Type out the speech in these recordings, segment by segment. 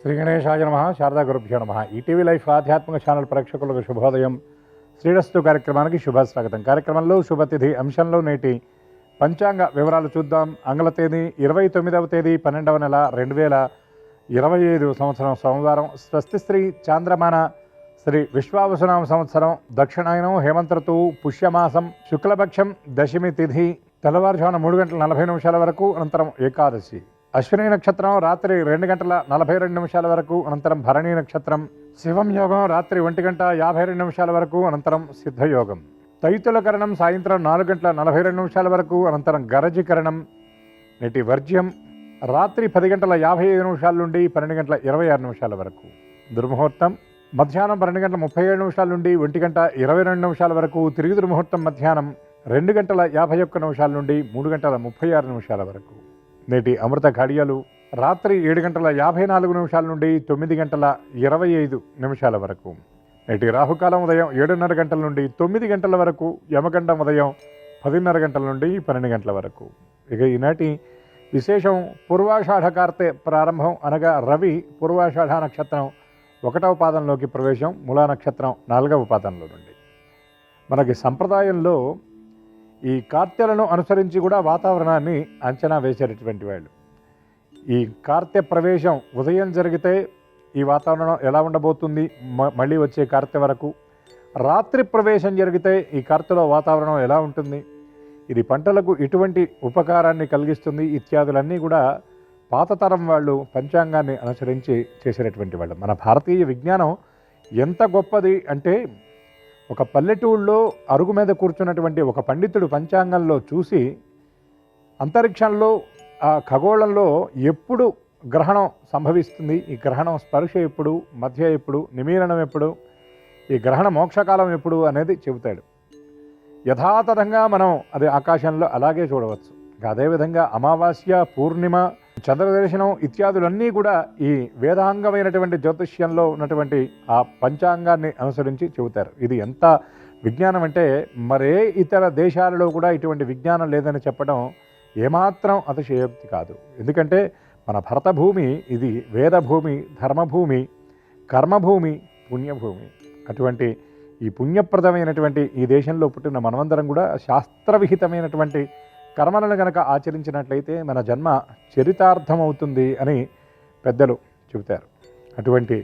శ్రీ గణేశాయ నమః. శారదా గురుభ్యో నమః. ఈటీవీ లైఫ్ ఆధ్యాత్మిక ఛానల్ ప్రేక్షకులకు శుభోదయం. శ్రీరస్తు కార్యక్రమానికి శుభస్వాగతం. కార్యక్రమంలో శుభతిథి అంశంలో నేటి పంచాంగ వివరాలు చూద్దాం. ఆంగ్ల తేదీ 29వ తేదీ 12వ నెల 2025 సంవత్సరం సోమవారం. స్వస్తి శ్రీ చాంద్రమాన శ్రీ విశ్వావసునామ సంవత్సరం దక్షిణాయనం హేమంత ఋతువు పుష్యమాసం శుక్లపక్షం దశమి తిథి తెల్లవారుజామున 3:40 వరకు, అనంతరం ఏకాదశి. అశ్విని నక్షత్రం రాత్రి 2:42 వరకు, అనంతరం భరణి నక్షత్రం. శివం యోగం రాత్రి 1:52 వరకు, అనంతరం సిద్ధయోగం. తైతుల కరణం సాయంత్రం 4:42 వరకు, అనంతరం గరజీకరణం. నేటి వర్జ్యం రాత్రి 10:55 నుండి 12:26 వరకు. దుర్ముహూర్తం మధ్యాహ్నం 12:37 నుండి 1:22 వరకు. తిరిగి దుర్ముహూర్తం మధ్యాహ్నం 2:51 నుండి 3:36 వరకు. నేటి అమృత ఘడియలు రాత్రి 7:54 నుండి 9:25 వరకు. నేటి రాహుకాలం ఉదయం 7:30 గంటల నుండి 9 గంటల వరకు. యమగండం ఉదయం 10:30 గంటల నుండి 12 గంటల వరకు. ఇక ఈనాటి విశేషం పూర్వాషాఢ కార్తె ప్రారంభం, అనగా రవి పూర్వాషాఢ నక్షత్రం 1వ పాదంలోకి ప్రవేశం, మూలా నక్షత్రం 4వ పాదంలో నుండి. మనకి సంప్రదాయంలో ఈ కార్తెలను అనుసరించి కూడా వాతావరణాన్ని అంచనా వేసేటటువంటి వాళ్ళు. ఈ కార్తె ప్రవేశం ఉదయం జరిగితే ఈ వాతావరణం ఎలా ఉండబోతుంది మళ్ళీ వచ్చే కార్తె వరకు, రాత్రి ప్రవేశం జరిగితే ఈ కార్తెలో వాతావరణం ఎలా ఉంటుంది, ఇది పంటలకు ఎటువంటి ఉపకారాన్ని కలిగిస్తుంది ఇత్యాదులన్నీ కూడా పాత తరం వాళ్ళు పంచాంగాన్ని అనుసరించి చేసేటటువంటి వాళ్ళు. మన భారతీయ విజ్ఞానం ఎంత గొప్పది అంటే, ఒక పల్లెటూళ్ళలో అరుగు మీద కూర్చున్నటువంటి ఒక పండితుడు పంచాంగంలో చూసి అంతరిక్షంలో ఆ ఖగోళంలో ఎప్పుడు గ్రహణం సంభవిస్తుంది, ఈ గ్రహణం స్పర్శ ఎప్పుడు, మధ్య ఎప్పుడు, నిమీలనం ఎప్పుడు, ఈ గ్రహణ మోక్షకాలం ఎప్పుడు అనేది చెబుతాడు. యథాతథంగా మనం అది ఆకాశంలో అలాగే చూడవచ్చు. అదేవిధంగా అమావాస్య, పూర్ణిమ, చంద్రదర్శనం ఇత్యాదులన్నీ కూడా ఈ వేదాంగమైనటువంటి జ్యోతిష్యంలో ఉన్నటువంటి ఆ పంచాంగాన్ని అనుసరించి చెబుతారు. ఇది ఎంత విజ్ఞానం అంటే మరే ఇతర దేశాలలో కూడా ఇటువంటి విజ్ఞానం లేదని చెప్పడం ఏమాత్రం అతిశయోక్తి కాదు. ఎందుకంటే మన భరతభూమి ఇది వేదభూమి, ధర్మభూమి, కర్మభూమి, పుణ్యభూమి. అటువంటి ఈ పుణ్యప్రదమైనటువంటి ఈ దేశంలో పుట్టిన మనమందరం కూడా శాస్త్రవిహితమైనటువంటి కర్మలను కనుక ఆచరించినట్లయితే మన జన్మ చరితార్థమవుతుంది అని పెద్దలు చెబుతారు. అటువంటి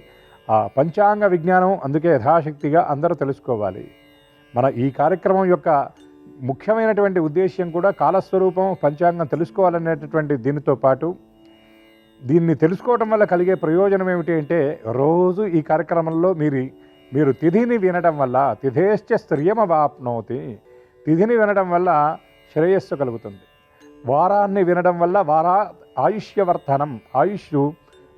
ఆ పంచాంగ విజ్ఞానం అందుకే యథాశక్తిగా అందరూ తెలుసుకోవాలి. మన ఈ కార్యక్రమం యొక్క ముఖ్యమైనటువంటి ఉద్దేశ్యం కూడా కాలస్వరూపం పంచాంగం తెలుసుకోవాలనేటటువంటి దీనితో పాటు, దీన్ని తెలుసుకోవడం వల్ల కలిగే ప్రయోజనం ఏమిటి అంటే, రోజు ఈ కార్యక్రమంలో మీరు తిథిని వినడం వల్ల తిథేశ్చ శ్రియమవాప్నోతి, తిథిని వినడం వల్ల శ్రేయస్సు కలుగుతుంది. వారాన్ని వినడం వల్ల ఆయుష్యవర్ధనం, ఆయుష్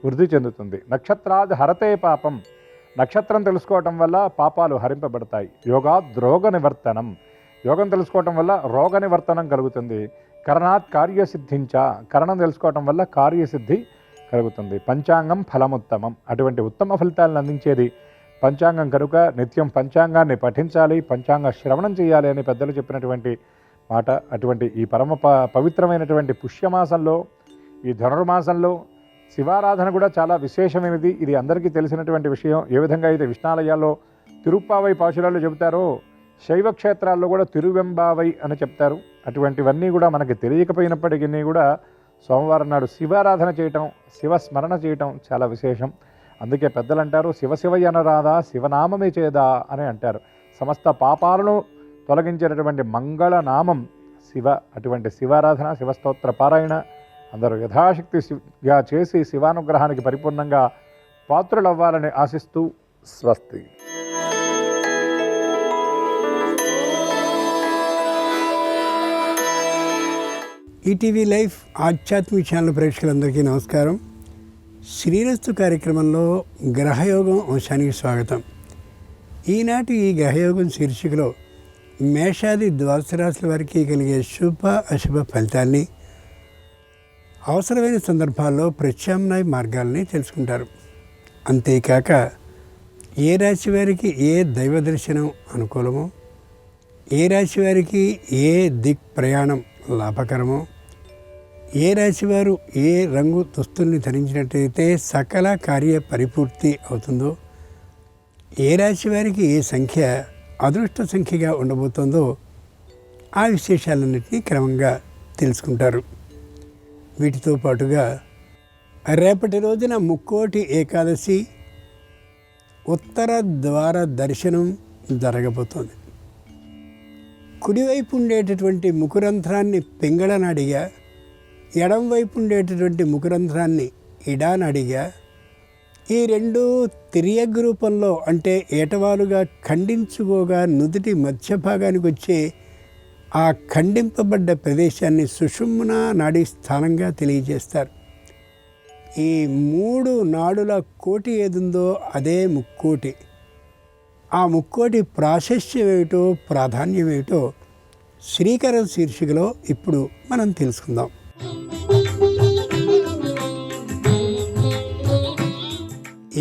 వృద్ధి చెందుతుంది. నక్షత్రాది హరతే పాపం, నక్షత్రం తెలుసుకోవటం వల్ల పాపాలు హరింపబడతాయి. యోగాద్ నివర్తనం, యోగం తెలుసుకోవటం వల్ల రోగ నివర్తనం కలుగుతుంది. కరణాత్ కార్యసిద్ధించ, కరణం తెలుసుకోవటం వల్ల కార్యసిద్ధి కలుగుతుంది. పంచాంగం ఫలముత్తమం, అటువంటి ఉత్తమ ఫలితాలను అందించేది పంచాంగం కనుక నిత్యం పంచాంగాన్ని పఠించాలి, పంచాంగ శ్రవణం చేయాలి అని పెద్దలు చెప్పినటువంటి మాట. అటువంటి ఈ పవిత్రమైనటువంటి పుష్యమాసంలో, ఈ ధనుర్మాసంలో శివారాధన కూడా చాలా విశేషమైనది. ఇది అందరికీ తెలిసినటువంటి విషయం. ఏ విధంగా అయితే విష్ణాలయాల్లో తిరుప్పావై పాశురాలు చెబుతారో, శైవ క్షేత్రాల్లో కూడా తిరువెంబావై అని చెప్తారు. అటువంటివన్నీ కూడా మనకి తెలియకపోయినప్పటికీ కూడా సోమవారం నాడు శివారాధన చేయటం, శివస్మరణ చేయటం చాలా విశేషం. అందుకే పెద్దలు అంటారు, శివశివయ్య అనరాదా శివనామమే చేదా అని అంటారు. సమస్త పాపాలను తొలగించేటటువంటి మంగళనామం శివ. అటువంటి శివారాధన, శివస్తోత్ర పారాయణ అందరూ యథాశక్తిగా చేసి శివానుగ్రహానికి పరిపూర్ణంగా పాత్రులవ్వాలని ఆశిస్తూ స్వస్తి. ఈటీవీ లైఫ్ ఆధ్యాత్మిక ఛానల్ ప్రేక్షకులందరికీ నమస్కారం. శ్రీరస్తు కార్యక్రమంలో గ్రహయోగం అంశానికి స్వాగతం. ఈనాటి ఈ గ్రహయోగం శీర్షికలో మేషాది ద్వాదశ రాశుల వారికి కలిగే శుభ అశుభ ఫలితాల్ని, అవసరమైన సందర్భాల్లో ప్రత్యామ్నాయ మార్గాల్ని తెలుసుకుంటారు. అంతేకాక ఏ రాశి వారికి ఏ దైవ దర్శనం అనుకూలమో, ఏ రాశి వారికి ఏ దిక్ ప్రయాణం లాభకరమో, ఏ రాశివారు ఏ రంగు దుస్తుల్ని ధరించినట్లయితే సకల కార్య పరిపూర్తి అవుతుందో, ఏ రాశి వారికి ఏ సంఖ్య అదృష్ట సంఖ్యగా ఉండబోతుందో ఆ విశేషాలన్నింటినీ క్రమంగా తెలుసుకుంటారు. వీటితో పాటుగా రేపటి రోజున ముక్కోటి ఏకాదశి ఉత్తర ద్వార దర్శనం జరగబోతోంది. కుడివైపు ఉండేటటువంటి ముఖరంధ్రాన్ని పింగళనాడిగా, ఎడంవైపు ఉండేటటువంటి ముఖరంధ్రాన్ని ఇడానాడిగా, ఈ రెండు తిరియగ్ రూపంలో అంటే ఏటవాలుగా ఖండించుకోగా నుదుటి మధ్య భాగానికి వచ్చే ఆ ఖండింపబడ్డ ప్రదేశాన్ని సుషుమ్న నాడీ స్థానంగా తెలియజేస్తారు. ఈ 3 నాడుల కోటి ఏదుందో అదే ముక్కోటి. ఆ ముక్కోటి ప్రాశస్యం ఏమిటో ప్రాధాన్యం ఏమిటో శ్రీకరం శీర్షికలో ఇప్పుడు మనం తెలుసుకుందాం.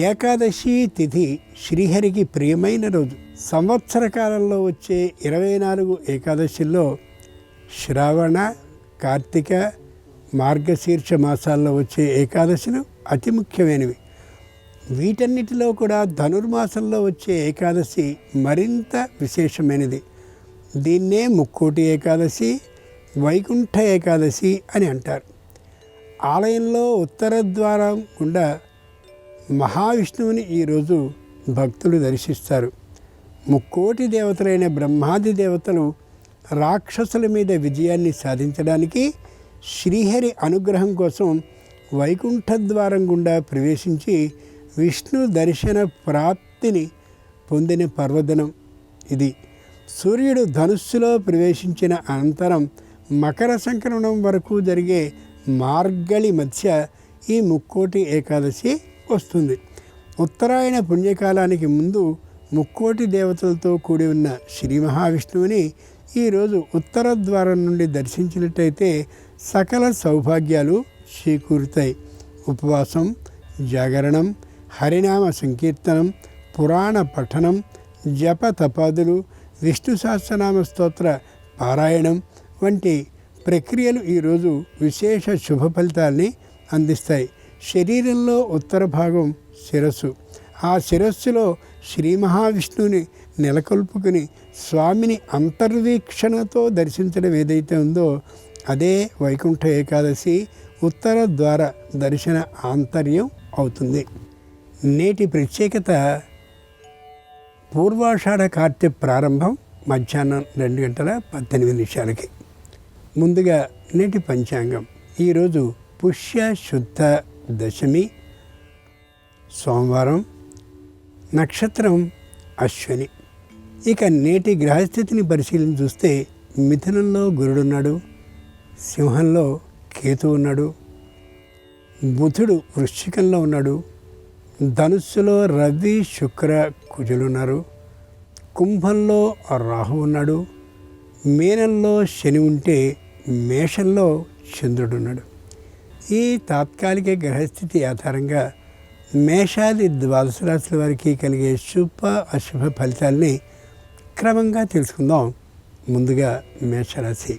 ఏకాదశి తిథి శ్రీహరికి ప్రియమైన రోజు. సంవత్సర కాలంలో వచ్చే 24 ఏకాదశిల్లో శ్రావణ, కార్తీక, మార్గశీర్ష మాసాల్లో వచ్చే ఏకాదశులు అతి ముఖ్యమైనవి. వీటన్నిటిలో కూడా ధనుర్మాసంలో వచ్చే ఏకాదశి మరింత విశేషమైనది. దీన్నే ముక్కోటి ఏకాదశి, వైకుంఠ ఏకాదశి అని అంటారు. ఆలయంలో ఉత్తర ద్వారం గుండా మహావిష్ణువుని ఈరోజు భక్తులు దర్శిస్తారు. ముక్కోటి దేవతలైన బ్రహ్మాది దేవతలు రాక్షసుల మీద విజయాన్ని సాధించడానికి శ్రీహరి అనుగ్రహం కోసం వైకుంఠ ద్వారం గుండా ప్రవేశించి విష్ణు దర్శన ప్రాప్తిని పొందిన పర్వదినం ఇది. సూర్యుడు ధనుస్సులో ప్రవేశించిన అనంతరం మకర సంక్రమణం వరకు జరిగే మార్గళి మధ్య ఈ ముక్కోటి ఏకాదశి వస్తుంది. ఉత్తరాయణ పుణ్యకాలానికి ముందు ముక్కోటి దేవతలతో కూడి ఉన్న శ్రీ మహావిష్ణువుని ఈరోజు ఉత్తర ద్వారం నుండి దర్శించినట్టయితే సకల సౌభాగ్యాలు చేకూరుతాయి. ఉపవాసం, జాగరణం, హరినామ సంకీర్తనం, పురాణ పఠనం, జప తపాదులు, విష్ణు సహస్రనామ స్తోత్ర పారాయణం వంటి ప్రక్రియలు ఈరోజు విశేష శుభ ఫలితాల్ని అందిస్తాయి. శరీరంలో ఉత్తర భాగం శిరస్సు. ఆ శిరస్సులో శ్రీ మహావిష్ణువుని నెలకొల్పుకుని స్వామిని అంతర్వీక్షణతో దర్శించడం ఏదైతే ఉందో అదే వైకుంఠ ఏకాదశి ఉత్తర ద్వార దర్శన ఆంతర్యం అవుతుంది. నేటి ప్రత్యేకత పూర్వాషాఢ కార్తె ప్రారంభం మధ్యాహ్నం 2:18 ముందుగా నేటి పంచాంగం. ఈరోజు పుష్య శుద్ధ దశమి, సోమవారం, నక్షత్రం అశ్విని. ఇక నేటి గ్రహస్థితిని పరిశీలించి చూస్తే మిథునంలో గురుడున్నాడు, సింహంలో కేతు ఉన్నాడు, బుధుడు వృశ్చికంలో ఉన్నాడు, ధనుస్సులో రవి శుక్ర కుజులున్నారు, కుంభంలో రాహు ఉన్నాడు, మీనంలో శని ఉంటే మేషంలో చంద్రుడున్నాడు. ఈ తాత్కాలిక గ్రహస్థితి ఆధారంగా మేషాది ద్వాదశ రాశుల వారికి కలిగే శుభ అశుభ ఫలితాల్ని క్రమంగా తెలుసుకుందాం. ముందుగా మేషరాశి.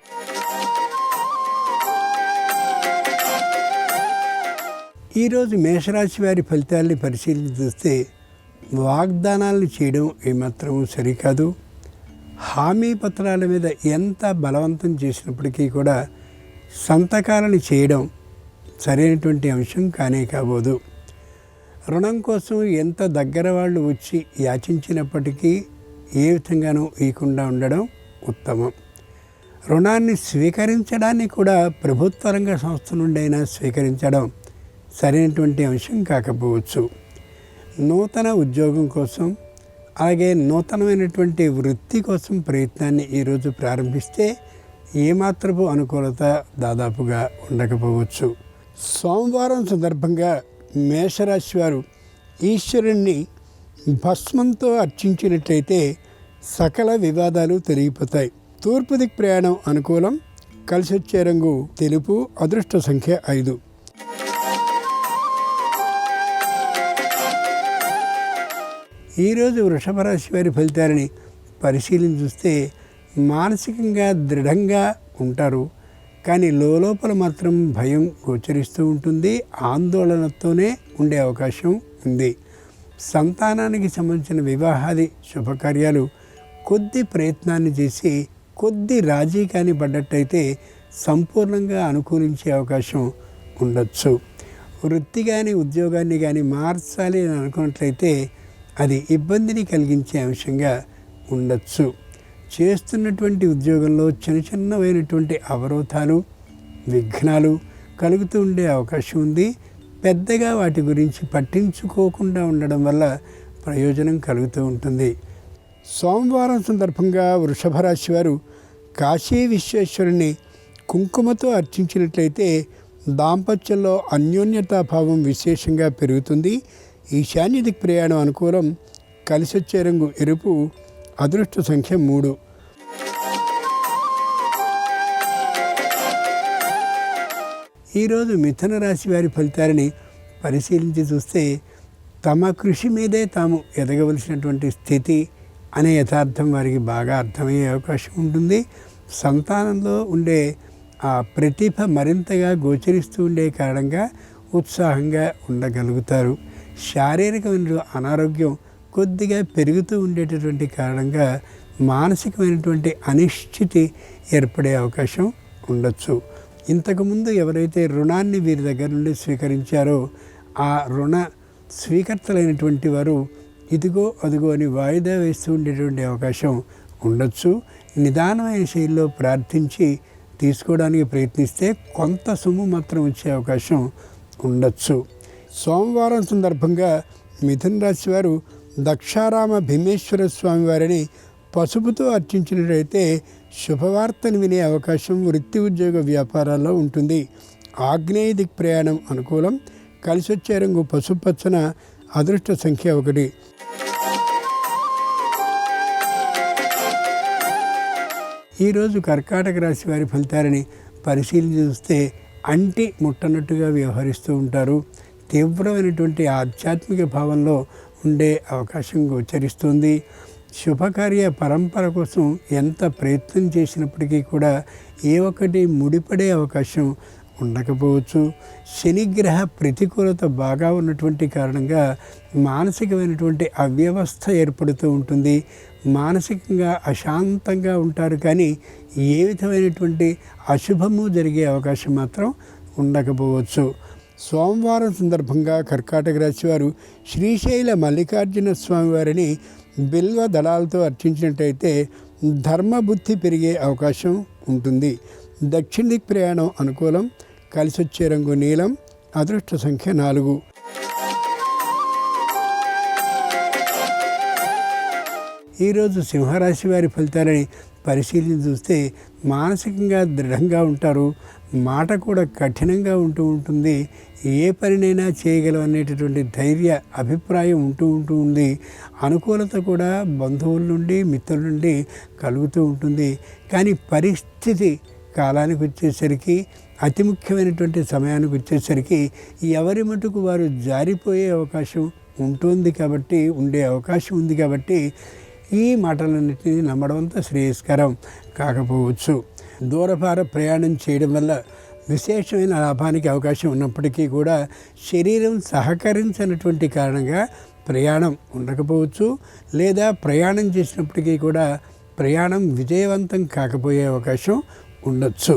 ఈరోజు మేషరాశి వారి ఫలితాల్ని పరిశీలించి చూస్తే వాగ్దానాలను చేయడం ఏమాత్రం సరికాదు. హామీ పత్రాల మీద ఎంత బలవంతం చేసినప్పటికీ కూడా సంతకాలను చేయడం సరైనటువంటి అంశం కానే కాబోదు. రుణం కోసం ఎంత దగ్గర వాళ్ళు వచ్చి యాచించినప్పటికీ ఏ విధంగానూ ఇవ్వకుండా ఉండడం ఉత్తమం. రుణాన్ని స్వీకరించడాన్ని కూడా ప్రభుత్వ రంగ సంస్థ నుండి అయినా స్వీకరించడం సరైనటువంటి అంశం కాకపోవచ్చు. నూతన ఉద్యోగం కోసం అలాగే నూతనమైనటువంటి వృత్తి కోసం ప్రయత్నాన్ని ఈరోజు ప్రారంభిస్తే ఏమాత్రపు అనుకూలత దాదాపుగా ఉండకపోవచ్చు. సోమవారం సందర్భంగా మేషరాశి వారు ఈశ్వరుణ్ణి భస్మంతో అర్చించినట్లయితే సకల వివాదాలు తొలగిపోతాయి. తూర్పు దిక్ ప్రయాణం అనుకూలం. కలిసి వచ్చే రంగు తెలుపు. అదృష్ట సంఖ్య 5. ఈరోజు వృషభ రాశి వారి ఫలితాలని పరిశీలించి చూస్తే మానసికంగా దృఢంగా ఉంటారు. కానీ లోపల మాత్రం భయం గోచరిస్తూ ఉంటుంది, ఆందోళనతోనే ఉండే అవకాశం ఉంది. సంతానానికి సంబంధించిన వివాహాది శుభకార్యాలు కొద్ది ప్రయత్నాన్ని చేసి కొద్ది రాజీ కాని పడ్డట్టయితే సంపూర్ణంగా అనుకూలించే అవకాశం ఉండొచ్చు. వృత్తి కానీ ఉద్యోగాన్ని కానీ మార్చాలి అని అనుకున్నట్లయితే అది ఇబ్బందిని కలిగించే అంశంగా ఉండొచ్చు. చేస్తున్నటువంటి ఉద్యోగంలో చిన్నమైనటువంటి అవరోధాలు, విఘ్నాలు కలుగుతూ ఉండే అవకాశం ఉంది. పెద్దగా వాటి గురించి పట్టించుకోకుండా ఉండడం వల్ల ప్రయోజనం కలుగుతూ ఉంటుంది. సోమవారం సందర్భంగా వృషభ రాశి వారు కాశీ విశ్వేశ్వరుని కుంకుమతో అర్చించినట్లయితే దాంపత్యంలో అన్యోన్యతాభావం విశేషంగా పెరుగుతుంది. ఈశాన్య దిక్ ప్రయాణం అనుకూలం. కలిసొచ్చే రంగు ఎరుపు. అదృష్ట సంఖ్య 3. ఈరోజు మిథున రాశి వారి ఫలితాలని పరిశీలించి చూస్తే తమ కృషి మీదే తాము ఎదగవలసినటువంటి స్థితి అనే యథార్థం వారికి బాగా అర్థమయ్యే అవకాశం ఉంటుంది. సంతానంలో ఉండే ఆ ప్రతిభ మరింతగా గోచరిస్తూ ఉండే కారణంగా ఉత్సాహంగా ఉండగలుగుతారు. శారీరకమైన అనారోగ్యం కొద్దిగా పెరుగుతూ ఉండేటటువంటి కారణంగా మానసికమైనటువంటి అనిశ్చితి ఏర్పడే అవకాశం ఉండొచ్చు. ఇంతకుముందు ఎవరైతే రుణాన్ని వీరి దగ్గర నుండి స్వీకరించారో ఆ రుణ స్వీకర్తలైనటువంటి వారు ఇదిగో అదిగో అని వాయిదా వేస్తూ ఉండేటువంటి అవకాశం ఉండొచ్చు. నిదానమైన శైలిలో ప్రార్థించి తీసుకోవడానికి ప్రయత్నిస్తే కొంత సొమ్ము మాత్రం వచ్చే అవకాశం ఉండొచ్చు. సోమవారం సందర్భంగా మిథున రాశి వారు దక్షారామ భీమేశ్వర స్వామి వారిని పసుపుతో అర్చించినట్లయితే శుభవార్తను వినే అవకాశం వృత్తి ఉద్యోగ వ్యాపారాల్లో ఉంటుంది. ఆగ్నేయ దిక్ ప్రయాణం అనుకూలం. కలిసొచ్చే రంగు పసుపచ్చన. అదృష్ట సంఖ్య 1. ఈరోజు కర్కాటక రాశి వారి ఫలితాలని పరిశీలించి చూస్తే అంటి ముట్టనట్టుగా వ్యవహరిస్తూ ఉంటారు. తీవ్రమైనటువంటి ఆధ్యాత్మిక భావంలో ఉండే అవకాశం గోచరిస్తుంది. శుభకార్య పరంపర కోసం ఎంత ప్రయత్నం చేసినప్పటికీ కూడా ఏ ఒక్కటి ముడిపడే అవకాశం ఉండకపోవచ్చు. శనిగ్రహ ప్రతికూలత బాగా ఉన్నటువంటి కారణంగా మానసికమైనటువంటి అవ్యవస్థ ఏర్పడుతూ ఉంటుంది. మానసికంగా అశాంతంగా ఉంటారు, కానీ ఏ విధమైనటువంటి అశుభము జరిగే అవకాశం మాత్రం ఉండకపోవచ్చు. సోమవారం సందర్భంగా కర్కాటక రాశి వారు శ్రీశైల మల్లికార్జున స్వామి వారిని బిల్వ దళాలతో అర్చించినట్టయితే ధర్మబుద్ధి పెరిగే అవకాశం ఉంటుంది. దక్షిణ దిక్ ప్రయాణం అనుకూలం. కలిసొచ్చే రంగు నీలం. అదృష్ట సంఖ్య 4. ఈరోజు సింహరాశి వారి ఫలితాలని పరిశీలించి చూస్తే మానసికంగా దృఢంగా ఉంటారు. మాట కూడా కఠినంగా ఉంటూ ఉంటుంది. ఏ పనినైనా చేయగలం అనేటటువంటి ధైర్య అభిప్రాయం ఉంటూ ఉంది. అనుకూలత కూడా బంధువుల నుండి మిత్రుల నుండి కలుగుతూ ఉంటుంది. కానీ పరిస్థితి కాలానికి వచ్చేసరికి, అతి ముఖ్యమైనటువంటి సమయానికి వచ్చేసరికి ఎవరి మటుకు వారు జారిపోయే అవకాశం ఉండే అవకాశం ఉంది కాబట్టి ఈ మాటలన్నింటినీ నమ్మడం అంత శ్రేయస్కరం కాకపోవచ్చు. దూరభార ప్రయాణం చేయడం వల్ల విశేషమైన లాభానికి అవకాశం ఉన్నప్పటికీ కూడా శరీరం సహకరించినటువంటి కారణంగా ప్రయాణం ఉండకపోవచ్చు. లేదా ప్రయాణం చేసినప్పటికీ కూడా ప్రయాణం విజయవంతం కాకపోయే అవకాశం ఉండొచ్చు.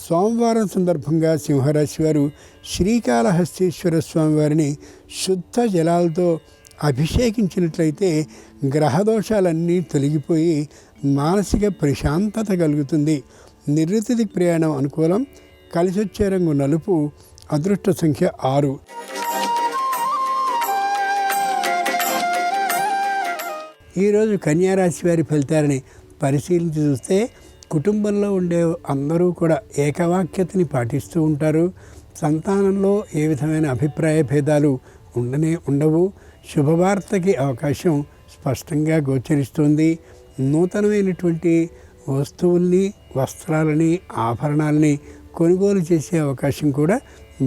సోమవారం సందర్భంగా సింహరాశి వారు శ్రీకాళహస్తీశ్వర స్వామి వారిని శుద్ధ జలాలతో అభిషేకించినట్లయితే గ్రహదోషాలన్నీ తొలగిపోయి మానసిక ప్రశాంతత కలుగుతుంది. నివృత్తి ప్రయాణం అనుకూలం. కలిసొచ్చే రంగు నలుపు. అదృష్ట సంఖ్య 6. ఈరోజు కన్యారాశి వారి ఫలితాలని పరిశీలించి చూస్తే కుటుంబంలో ఉండే అందరూ కూడా ఏకవాక్యతని పాటిస్తూ ఉంటారు. సంతానంలో ఏ విధమైన అభిప్రాయ భేదాలు ఉండవు. శుభవార్తకి అవకాశం స్పష్టంగా గోచరిస్తుంది. నూతనమైనటువంటి వస్తువుల్ని, వస్త్రాలని, ఆభరణాలని కొనుగోలు చేసే అవకాశం కూడా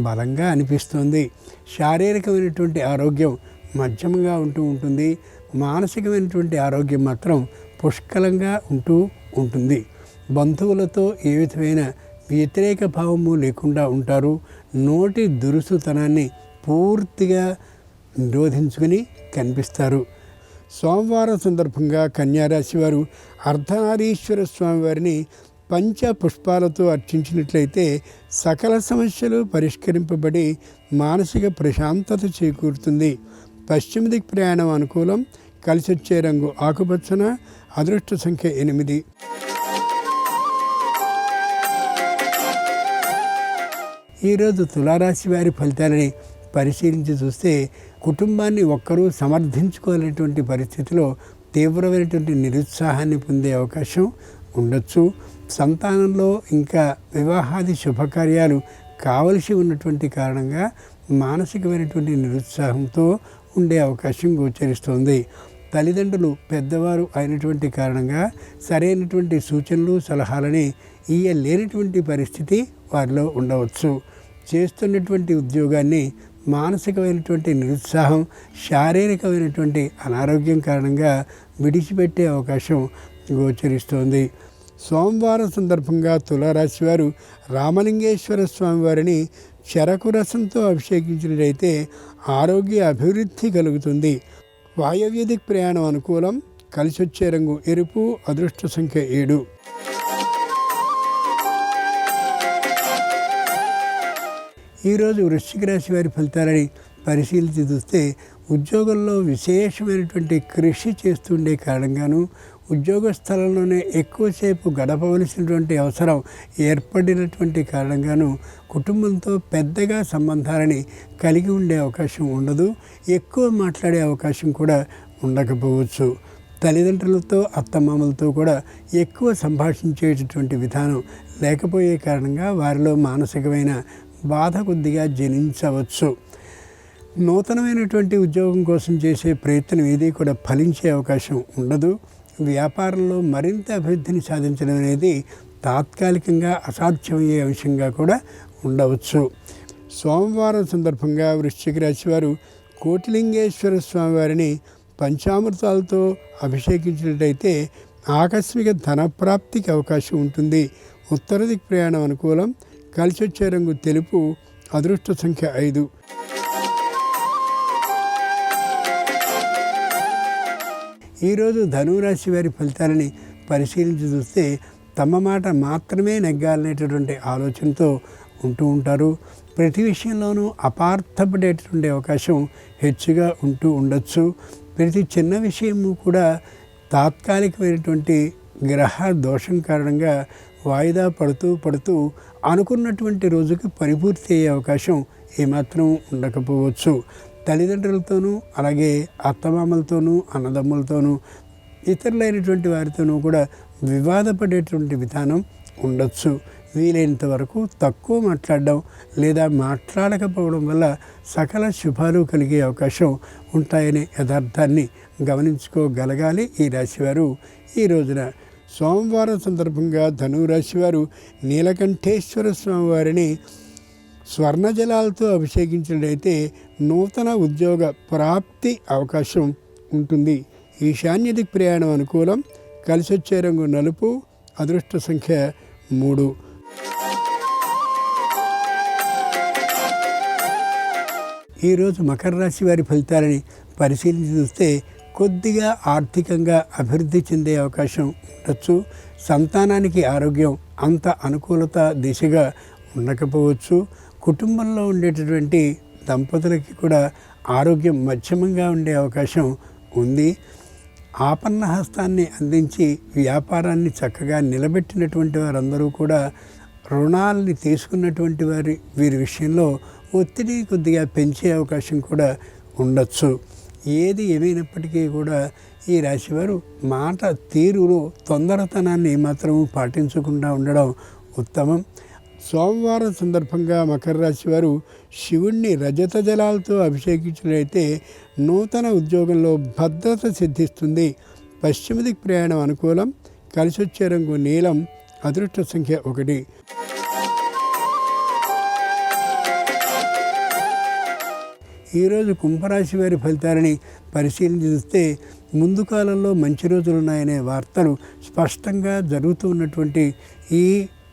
బలంగా అనిపిస్తుంది. శారీరకమైనటువంటి ఆరోగ్యం మధ్యమంగా ఉంటుంది. మానసికమైనటువంటి ఆరోగ్యం మాత్రం పుష్కలంగా ఉంటుంది. బంధువులతో ఏ విధమైన వ్యతిరేక భావము లేకుండా ఉంటారు. నోటి దురుసుతనాన్ని పూర్తిగా నిరోధించుకుని కనిపిస్తారు. సోమవారం సందర్భంగా కన్యారాశి వారు అర్ధనారీశ్వర స్వామి వారిని పంచ పుష్పాలతో అర్చించినట్లయితే సకల సమస్యలు పరిష్కరింపబడి మానసిక ప్రశాంతత చేకూరుతుంది. పశ్చిమ దిక్ ప్రయాణం అనుకూలం. కలిసొచ్చే రంగు ఆకుపచ్చన. అదృష్ట సంఖ్య 8. ఈరోజు తులారాశి వారి ఫలితాలని పరిశీలించి చూస్తే కుటుంబాన్ని ఒక్కరూ సమర్థించుకోలేనటువంటి పరిస్థితిలో తీవ్రమైనటువంటి నిరుత్సాహాన్ని పొందే అవకాశం ఉండొచ్చు. సంతానంలో ఇంకా వివాహాది శుభకార్యాలు కావలసి ఉన్నటువంటి కారణంగా మానసికమైనటువంటి నిరుత్సాహంతో ఉండే అవకాశం గోచరిస్తుంది. తల్లిదండ్రులు పెద్దవారు అయినటువంటి కారణంగా సరైనటువంటి సూచనలు సలహాలని ఇయ్యలేనటువంటి పరిస్థితి వారిలో ఉండవచ్చు. చేస్తున్నటువంటి ఉద్యోగాన్ని మానసికమైనటువంటి నిరుత్సాహం, శారీరకమైనటువంటి అనారోగ్యం కారణంగా విడిచిపెట్టే అవకాశం గోచరిస్తోంది. సోమవారం సందర్భంగా తులారాశి వారు రామలింగేశ్వర స్వామి వారిని చెరకు రసంతో అభిషేకించినట్లయితే ఆరోగ్య అభివృద్ధి కలుగుతుంది. వాయవ్య దిక్ ప్రయాణం అనుకూలం. కలిసొచ్చే రంగు ఎరుపు. అదృష్ట సంఖ్య 7. ఈరోజు వృశ్చిక రాశి వారి ఫలితాలని పరిశీలించి చూస్తే ఉద్యోగంలో విశేషమైనటువంటి కృషి చేస్తుండే కారణంగాను ఉద్యోగ స్థలంలోనే ఎక్కువసేపు గడపవలసినటువంటి అవసరం ఏర్పడినటువంటి కారణంగాను కుటుంబంతో పెద్దగా సంబంధాలని కలిగి ఉండే అవకాశం ఉండదు. ఎక్కువ మాట్లాడే అవకాశం కూడా ఉండకపోవచ్చు. తల్లిదండ్రులతో అత్తమామలతో కూడా ఎక్కువ సంభాషించేటటువంటి విధానం లేకపోయే కారణంగా వారిలో మానసికమైన బాధ కొద్దిగా జనించవచ్చు. నూతనమైనటువంటి ఉద్యోగం కోసం చేసే ప్రయత్నం ఏది కూడా ఫలించే అవకాశం ఉండదు. వ్యాపారంలో మరింత అభివృద్ధిని సాధించడం అనేది తాత్కాలికంగా అసాధ్యమయ్యే అంశంగా కూడా ఉండవచ్చు. సోమవారం సందర్భంగా వృశ్చిక రాశి వారు కోటిలింగేశ్వర స్వామి వారిని పంచామృతాలతో అభిషేకించినట్లయితే ఆకస్మిక ధనప్రాప్తికి అవకాశం ఉంటుంది. ఉత్తర దిక్ ప్రయాణం అనుకూలం. కలిసొచ్చే రంగు తెలుపు. అదృష్ట సంఖ్య 5. ఈరోజు ధనురాశి వారి ఫలితాలని పరిశీలించి చూస్తే తమ మాట మాత్రమే నెగ్గాలనేటటువంటి ఆలోచనతో ఉంటూ ఉంటారు. ప్రతి విషయంలోనూ అపార్థపడేటటువంటి అవకాశం హెచ్చుగా ఉంటూ ఉండొచ్చు. ప్రతి చిన్న విషయము కూడా తాత్కాలికమైనటువంటి గ్రహ దోషం కారణంగా వాయిదా పడుతూ అనుకున్నటువంటి రోజుకి పరిపూర్తి అయ్యే అవకాశం ఏమాత్రం ఉండకపోవచ్చు. తల్లిదండ్రులతోనూ అలాగే అత్తమామలతోనూ అన్నదమ్ములతోనూ ఇతరులైనటువంటి వారితోనూ కూడా వివాదపడేటువంటి విధానం ఉండొచ్చు. వీలైనంత వరకు తక్కువ మాట్లాడడం లేదా మాట్లాడకపోవడం వల్ల సకల శుభాలు కలిగే అవకాశం ఉంటాయనే యథార్థాన్ని గమనించుకోగలగాలి ఈ రాశివారు. ఈ రోజున సోమవారం సందర్భంగా ధనురాశి వారు నీలకంఠేశ్వర స్వామి వారిని స్వర్ణజలాలతో అభిషేకించినట్లయితే నూతన ఉద్యోగ ప్రాప్తి అవకాశం ఉంటుంది. ఈశాన్య దిక్ ప్రయాణం అనుకూలం. కలిసొచ్చే రంగు నలుపు. అదృష్ట సంఖ్య 3. ఈరోజు మకర రాశి వారి ఫలితాలని పరిశీలించి చూస్తే కొద్దిగా ఆర్థికంగా అభివృద్ధి చెందే అవకాశం ఉండొచ్చు. సంతానానికి ఆరోగ్యం అంత అనుకూలత దిశగా ఉండకపోవచ్చు. కుటుంబంలో ఉండేటటువంటి దంపతులకి కూడా ఆరోగ్యం మధ్యమంగా ఉండే అవకాశం ఉంది. ఆపన్న హస్తాన్ని అందించి వ్యాపారాన్ని చక్కగా నిలబెట్టినటువంటి వారందరూ కూడా రుణాలని తీసుకున్నటువంటి వీరి విషయంలో ఒత్తిడి కొద్దిగా పెంచే అవకాశం కూడా ఉండొచ్చు. ఏది ఏమైనప్పటికీ కూడా ఈ రాశివారు మాట తీరులో తొందరతనాన్ని మాత్రము పాటించకుండా ఉండడం ఉత్తమం. సోమవారం సందర్భంగా మకర రాశి వారు శివుణ్ణి రజత జలాలతో అభిషేకించినట్లయితే నూతన ఉద్యోగంలో భద్రత సిద్ధిస్తుంది. పశ్చిమ దిక్ ప్రయాణం అనుకూలం. కలిసొచ్చే రంగు నీలం. అదృష్ట సంఖ్య 1. ఈరోజు కుంభరాశి వారి ఫలితాలని పరిశీలించి చూస్తే ముందు కాలంలో మంచి రోజులు ఉన్నాయనే వార్తలు స్పష్టంగా జరుగుతూ ఉన్నటువంటి ఈ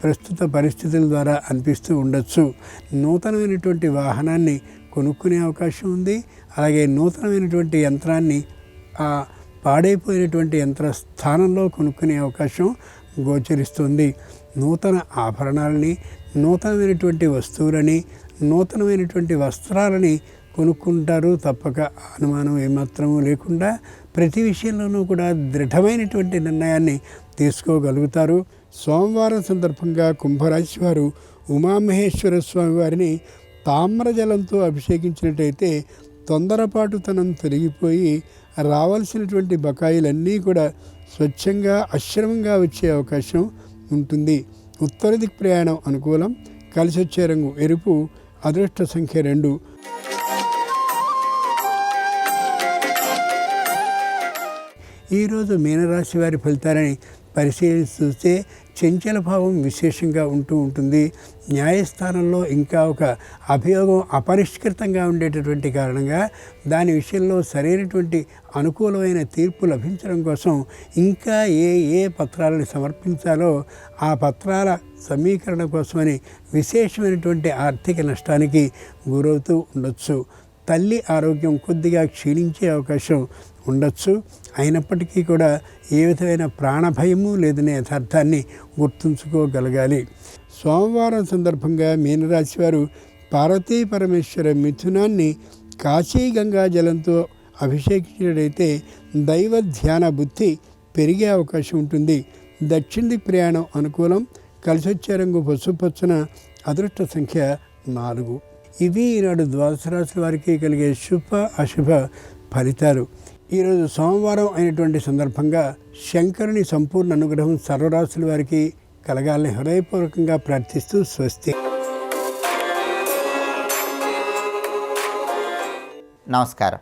ప్రస్తుత పరిస్థితుల ద్వారా అనిపిస్తూ ఉండొచ్చు. నూతనమైనటువంటి వాహనాన్ని కొనుక్కునే అవకాశం ఉంది. అలాగే నూతనమైనటువంటి యంత్రాన్ని ఆ పాడైపోయినటువంటి యంత్ర స్థానంలో కొనుక్కునే అవకాశం గోచరిస్తుంది. నూతన ఆభరణాలని, నూతనమైనటువంటి వస్తువులని, నూతనమైనటువంటి వస్త్రాలని కొనుక్కుంటారు. తప్పక అనుమానం ఏమాత్రమూ లేకుండా ప్రతి విషయంలోనూ కూడా దృఢమైనటువంటి నిర్ణయాన్ని తీసుకోగలుగుతారు. సోమవారం సందర్భంగా కుంభరాశి వారు ఉమామహేశ్వర స్వామి వారిని తామ్రజలంతో అభిషేకించినట్టయితే తొందరపాటుతనం తొలగిపోయి రావాల్సినటువంటి బకాయిలన్నీ కూడా స్వచ్ఛంగా అశ్రమంగా వచ్చే అవకాశం ఉంటుంది. ఉత్తర దిక్ ప్రయాణం అనుకూలం. కలిసి వచ్చే రంగు ఎరుపు. అదృష్ట సంఖ్య 2. ఈరోజు మీనరాశి వారి ఫలితాలని పరిశీలించి చూస్తే చంచల భావం విశేషంగా ఉంటుంది. న్యాయస్థానంలో ఇంకా ఒక అభియోగం అపరిష్కృతంగా ఉండేటటువంటి కారణంగా దాని విషయంలో సరైనటువంటి అనుకూలమైన తీర్పు లభించడం కోసం ఇంకా ఏ పత్రాలను సమర్పించాలో ఆ పత్రాల సమీకరణ కోసమని విశేషమైనటువంటి ఆర్థిక నష్టానికి గురవుతూ ఉండొచ్చు. తల్లి ఆరోగ్యం కొద్దిగా క్షీణించే అవకాశం ఉండొచ్చు. అయినప్పటికీ కూడా ఏ విధమైన ప్రాణభయము లేదనే యథార్థాన్ని గుర్తుంచుకోగలగాలి. సోమవారం సందర్భంగా మీనరాశి వారు పార్వతీ పరమేశ్వర మిథునాన్ని కాశీ గంగా జలంతో అభిషేకించినట్లయితే దైవ ధ్యాన బుద్ధి పెరిగే అవకాశం ఉంటుంది. దక్షిణ దిక్ ప్రయాణం అనుకూలం. కలిసి వచ్చే రంగు పసుపచ్చన. అదృష్ట సంఖ్య 4. ఇవి ఈనాడు ద్వాదశ రాశుల వారికి కలిగే శుభ అశుభ ఫలితాలు. ఈరోజు సోమవారం అయినటువంటి సందర్భంగా శంకరుని సంపూర్ణ అనుగ్రహం సర్వరాశుల వారికి కలగాలని హృదయపూర్వకంగా ప్రార్థిస్తూ స్వస్తి. నమస్కారం.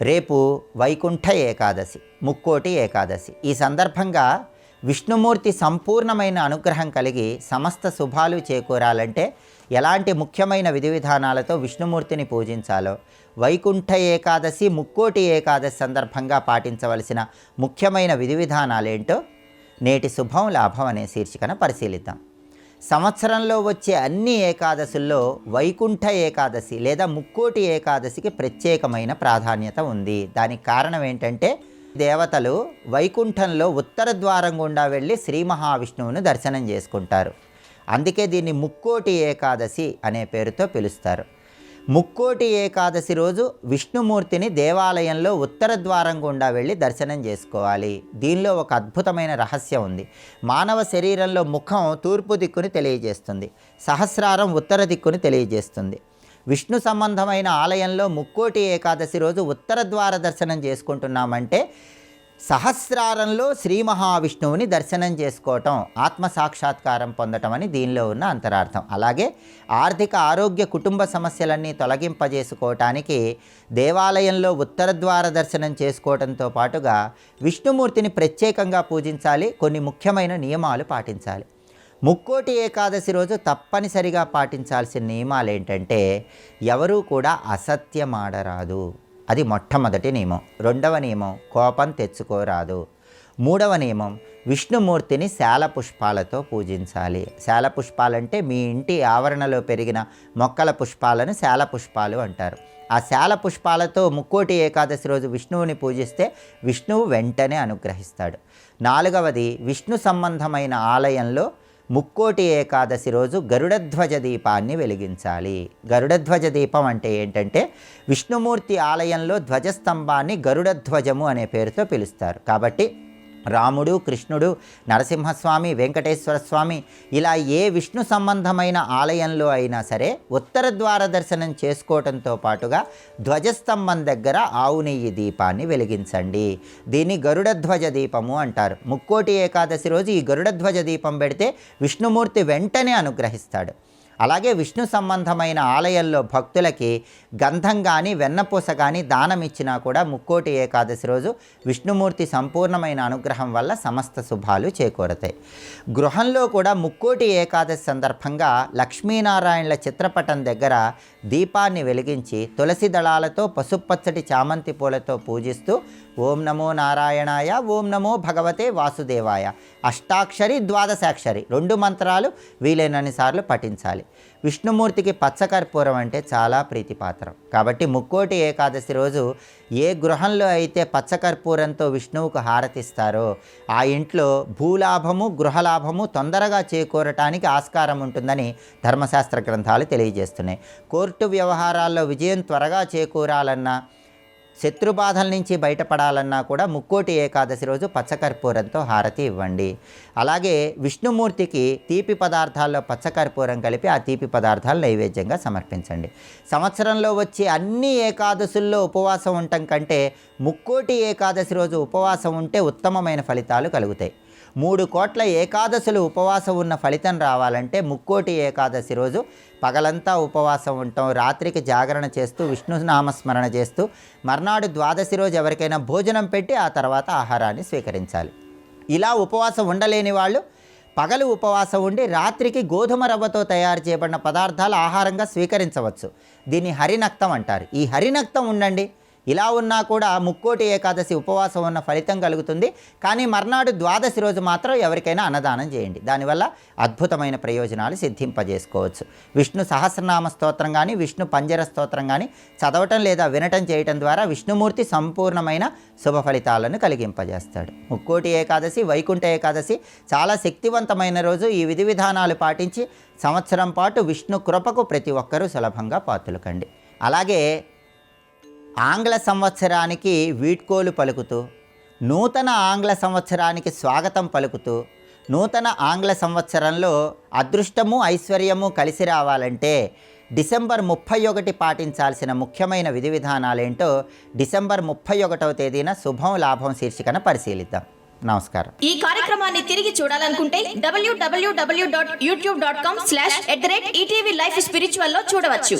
రేపు వైకుంఠ ఏకాదశి, ముక్కోటి ఏకాదశి. ఈ సందర్భంగా విష్ణుమూర్తి సంపూర్ణమైన అనుగ్రహం కలిగి సమస్త శుభాలు చేకూరాలంటే ఎలాంటి ముఖ్యమైన విధి విధానాలతో విష్ణుమూర్తిని పూజించాలో, వైకుంఠ ఏకాదశి, ముక్కోటి ఏకాదశి సందర్భంగా పాటించవలసిన ముఖ్యమైన విధి విధానాలేంటో నేటి శుభం లాభం అనే శీర్షికన పరిశీలిద్దాం. సంవత్సరంలో వచ్చే అన్ని ఏకాదశుల్లో వైకుంఠ ఏకాదశి లేదా ముక్కోటి ఏకాదశికి ప్రత్యేకమైన ప్రాధాన్యత ఉంది. దానికి కారణం ఏంటంటే దేవతలు వైకుంఠంలో ఉత్తర ద్వారం గుండా వెళ్ళి శ్రీ మహావిష్ణువును దర్శనం చేసుకుంటారు. అందుకే దీన్ని ముక్కోటి ఏకాదశి అనే పేరుతో పిలుస్తారు. ముక్కోటి ఏకాదశి రోజు విష్ణుమూర్తిని దేవాలయంలో ఉత్తర ద్వారం గుండా వెళ్ళి దర్శనం చేసుకోవాలి. దీనిలో ఒక అద్భుతమైన రహస్యం ఉంది. మానవ శరీరంలో ముఖం తూర్పు దిక్కుని తెలియజేస్తుంది, సహస్రారం ఉత్తర దిక్కుని తెలియజేస్తుంది. విష్ణు సంబంధమైన ఆలయంలో ముక్కోటి ఏకాదశి రోజు ఉత్తర ద్వార దర్శనం చేసుకుంటున్నామంటే సహస్రారంలో శ్రీ మహావిష్ణువుని దర్శనం చేసుకోవటం, ఆత్మ సాక్షాత్కారం పొందటం అని దీనిలో ఉన్న అంతరార్థం. అలాగే ఆర్థిక ఆరోగ్య కుటుంబ సమస్యలన్నీ తొలగింపజేసుకోవటానికి దేవాలయంలో ఉత్తర ద్వార దర్శనం చేసుకోవడంతో పాటుగా విష్ణుమూర్తిని ప్రత్యేకంగా పూజించాలి. కొన్ని ముఖ్యమైన నియమాలు పాటించాలి. ముక్కోటి ఏకాదశి రోజు తప్పనిసరిగా పాటించాల్సిన నియమాలు ఏంటంటే, ఎవరూ కూడా అసత్యమాడరాదు. అది మొట్టమొదటి నియమం. రెండవ నియమం, కోపం తెచ్చుకోరాదు. మూడవ నియమం, విష్ణుమూర్తిని శాల పుష్పాలతో పూజించాలి. శాల పుష్పాలంటే మీ ఇంటి ఆవరణలో పెరిగిన మొక్కల పుష్పాలను శాల పుష్పాలు అంటారు. ఆ శాల పుష్పాలతో ముక్కోటి ఏకాదశి రోజు విష్ణువుని పూజిస్తే విష్ణువు వెంటనే అనుగ్రహిస్తాడు. నాలుగవది, విష్ణు సంబంధమైన ఆలయంలో ముక్కోటి ఏకాదశి రోజు గరుడధ్వజ దీపాన్ని వెలిగించాలి. గరుడధ్వజ దీపం అంటే ఏంటంటే, విష్ణుమూర్తి ఆలయంలో ధ్వజస్తంభాన్ని గరుడధ్వజము అనే పేరుతో పిలుస్తారు. కాబట్టి రాముడు, కృష్ణుడు, నరసింహస్వామి, వెంకటేశ్వర స్వామి ఇలా ఏ విష్ణు సంబంధమైన ఆలయంలో అయినా సరే ఉత్తర ద్వార దర్శనం చేసుకోవడంతో పాటుగా ధ్వజస్తంభం దగ్గర ఆవు నెయ్యి దీపాన్ని వెలిగించండి. దీన్ని గరుడధ్వజ దీపము అంటారు. ముక్కోటి ఏకాదశి రోజు ఈ గరుడధ్వజ దీపం పెడితే విష్ణుమూర్తి వెంటనే అనుగ్రహిస్తాడు. అలాగే విష్ణు సంబంధమైన ఆలయంలో భక్తులకి గంధం కానీ వెన్నపూస కానీ దానం ఇచ్చినా కూడా ముక్కోటి ఏకాదశి రోజు విష్ణుమూర్తి సంపూర్ణమైన అనుగ్రహం వల్ల సమస్త శుభాలు చేకూరతాయి. గృహంలో కూడా ముక్కోటి ఏకాదశి సందర్భంగా లక్ష్మీనారాయణల చిత్రపటం దగ్గర దీపాన్ని వెలిగించి తులసి దళాలతో పసుపచ్చటి చామంతి పూలతో పూజిస్తూ ఓం నమో నారాయణాయ, ఓం నమో భగవతే వాసుదేవాయ, అష్టాక్షరి ద్వాదశాక్షరి 2 మంత్రాలు వీలైనన్ని సార్లు పఠించాలి. విష్ణుమూర్తికి పచ్చకర్పూరం అంటే చాలా ప్రీతిపాత్రం కాబట్టి ముక్కోటి ఏకాదశి రోజు ఏ గృహంలో అయితే పచ్చకర్పూరంతో విష్ణువుకు హారతిస్తారో ఆ ఇంట్లో భూలాభము గృహలాభము తొందరగా చేకూరటానికి ఆస్కారం ఉంటుందని ధర్మశాస్త్ర గ్రంథాలు తెలియజేస్తున్నాయి. కోర్టు వ్యవహారాల్లో విజయం త్వరగా చేకూరాలన్నా, శత్రుబాధల నుంచి బయటపడాలన్నా కూడా ముక్కోటి ఏకాదశి రోజు పచ్చకర్పూరంతో హారతి ఇవ్వండి. అలాగే విష్ణుమూర్తికి తీపి పదార్థాల్లో పచ్చకర్పూరం కలిపి ఆ తీపి పదార్థాలు నైవేద్యంగా సమర్పించండి. సంవత్సరంలో వచ్చే అన్ని ఏకాదశుల్లో ఉపవాసం ఉండటం కంటే ముక్కోటి ఏకాదశి రోజు ఉపవాసం ఉంటే ఉత్తమమైన ఫలితాలు కలుగుతాయి. 3 కోట్ల ఏకాదశులు ఉపవాసం ఉన్న ఫలితం రావాలంటే ముక్కోటి ఏకాదశి రోజు పగలంతా ఉపవాసం ఉండటం, రాత్రికి జాగరణ చేస్తూ విష్ణు నామస్మరణ చేస్తూ మర్నాడు ద్వాదశి రోజు ఎవరికైనా భోజనం పెట్టి ఆ తర్వాత ఆహారాన్ని స్వీకరించాలి. ఇలా ఉపవాసం ఉండలేని వాళ్ళు పగలు ఉపవాసం ఉండి రాత్రికి గోధుమ రవ్వతో తయారు చేయబడిన పదార్థాలు ఆహారంగా స్వీకరించవచ్చు. దీన్ని హరినక్తం అంటారు. ఈ హరినక్తం ఉండండి. ఇలా ఉన్నా కూడా ముక్కోటి ఏకాదశి ఉపవాసం ఉన్న ఫలితం కలుగుతుంది. కానీ మర్నాడు ద్వాదశి రోజు మాత్రం ఎవరికైనా అన్నదానం చేయండి. దానివల్ల అద్భుతమైన ప్రయోజనాలు సిద్ధింపజేసుకోవచ్చు. విష్ణు సహస్రనామ స్తోత్రం కానీ విష్ణు పంజర స్తోత్రం కానీ చదవటం లేదా వినటం చేయటం ద్వారా విష్ణుమూర్తి సంపూర్ణమైన శుభ ఫలితాలను కలిగింపజేస్తాడు. ముక్కోటి ఏకాదశి, వైకుంఠ ఏకాదశి చాలా శక్తివంతమైన రోజు. ఈ విధి విధానాలు పాటించి సంవత్సరం పాటు విష్ణు కృపకు ప్రతి ఒక్కరూ సులభంగా పాత్రలు కండి. అలాగే ఆంగ్ల సంవత్సరానికి వీడ్కోలు పలుకుతూ, నూతన ఆంగ్ల సంవత్సరానికి స్వాగతం పలుకుతూ, నూతన ఆంగ్ల సంవత్సరంలో అదృష్టము ఐశ్వర్యము కలిసి రావాలంటే డిసెంబర్ 31 పాటించాల్సిన ముఖ్యమైన విధి విధానాలేంటో డిసెంబర్ 31వ తేదీన శుభం లాభం శీర్షికన పరిశీలిద్దాం. నమస్కారం. ఈ కార్యక్రమాన్ని తిరిగి చూడాలనుకుంటే www.youtube.com/ETV Life Spiritual లో చూడవచ్చు.